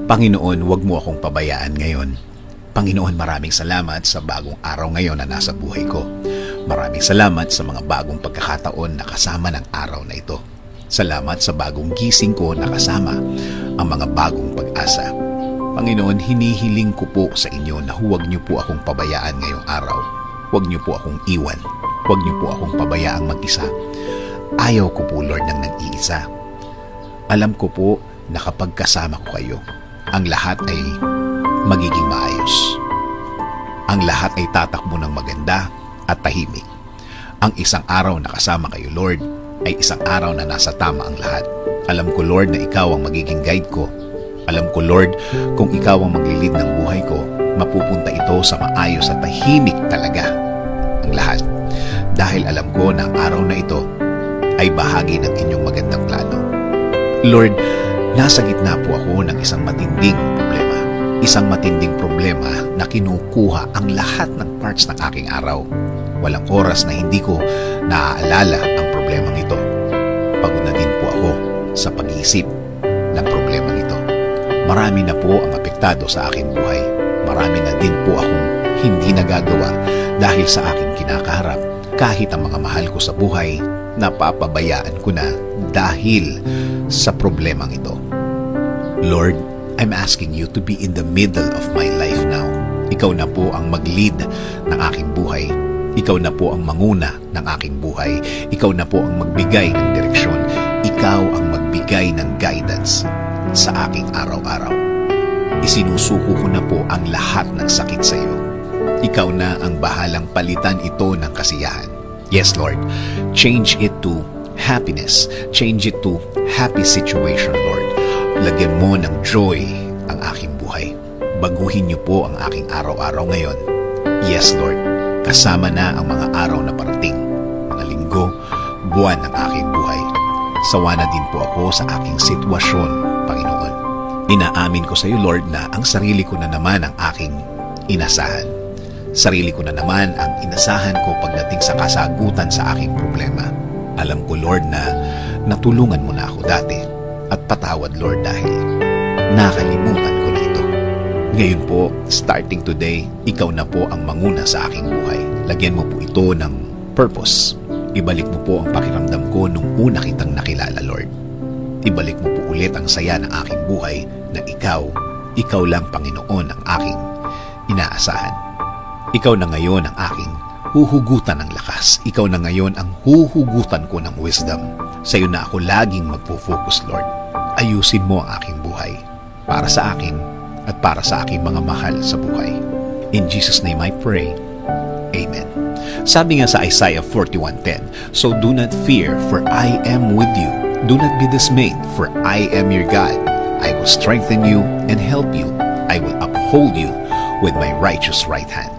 Panginoon, huwag mo akong pabayaan ngayon. Panginoon, maraming salamat sa bagong araw ngayon na nasa buhay ko. Maraming salamat sa mga bagong pagkakataon na kasama ng araw na ito. Salamat sa bagong gising ko na kasama ang mga bagong pag-asa. Panginoon, hinihiling ko po sa inyo na huwag niyo po akong pabayaan ngayong araw. Huwag niyo po akong iwan. Huwag niyo po akong pabayaang mag-isa. Ayaw ko po, Lord, ng nag-iisa. Alam ko po na kapag kasama ko kayo, ang lahat ay magiging maayos. Ang lahat ay tatakbo ng maganda at tahimik. Ang isang araw na kasama kayo, Lord, ay isang araw na nasa tama ang lahat. Alam ko, Lord, na ikaw ang magiging guide ko. Alam ko, Lord, kung ikaw ang maglilid ng buhay ko, mapupunta ito sa maayos at tahimik talaga ang lahat. Dahil alam ko na ang araw na ito ay bahagi ng inyong magandang plano. Lord, nasa gitna po ako ng isang matinding problema. Isang matinding problema na kinukuha ang lahat ng parts ng aking araw. Walang oras na hindi ko naaalala ang problemang ito. Pagod na din po ako sa pag-iisip ng problemang ito. Marami na po ang apektado sa aking buhay. Marami na din po akong hindi nagagawa dahil sa aking kinakaharap. Kahit ang mga mahal ko sa buhay, napapabayaan ko na dahil sa problemang ito. Lord, I'm asking you to be in the middle of my life now. Ikaw na po ang mag-lead ng aking buhay. Ikaw na po ang manguna ng aking buhay. Ikaw na po ang magbigay ng direksyon. Ikaw ang magbigay ng guidance sa aking araw-araw. Isinusuko ko na po ang lahat ng sakit sa iyo. Ikaw na ang bahalang palitan ito ng kasiyahan. Yes, Lord. Change it to happiness. Change it to happy situation, Lord. Lagyan mo ng joy ang aking buhay. Baguhin niyo po ang aking araw-araw ngayon. Yes, Lord. Kasama na ang mga araw na parating, mga linggo, buwan ng aking buhay. Sawa na din po ako sa aking sitwasyon, Panginoon. Inaamin ko sa iyo, Lord, na ang sarili ko na naman ang aking inasahan. Sarili ko na naman ang inasahan ko pagdating sa kasagutan sa aking problema. Alam ko, Lord, na natulungan mo na ako dati. At patawad, Lord, dahil nakalimutan ko na ito. Ngayon po, starting today, ikaw na po ang manguna sa aking buhay. Lagyan mo po ito ng purpose. Ibalik mo po ang pakiramdam ko nung una kitang nakilala, Lord. Ibalik mo po ulit ang saya ng aking buhay na ikaw lang, Panginoon, ang aking inaasahan. Ikaw na ngayon ang aking huhugutan ng lakas. Ikaw na ngayon ang huhugutan ko ng wisdom. Sa iyo na ako laging magpo-focus, Lord. Ayusin mo ang aking buhay para sa akin at para sa aking mga mahal sa buhay. In Jesus' name I pray. Amen. Sabi nga sa Isaiah 41:10, "So do not fear, for I am with you. Do not be dismayed, for I am your God. I will strengthen you and help you. I will uphold you with my righteous right hand."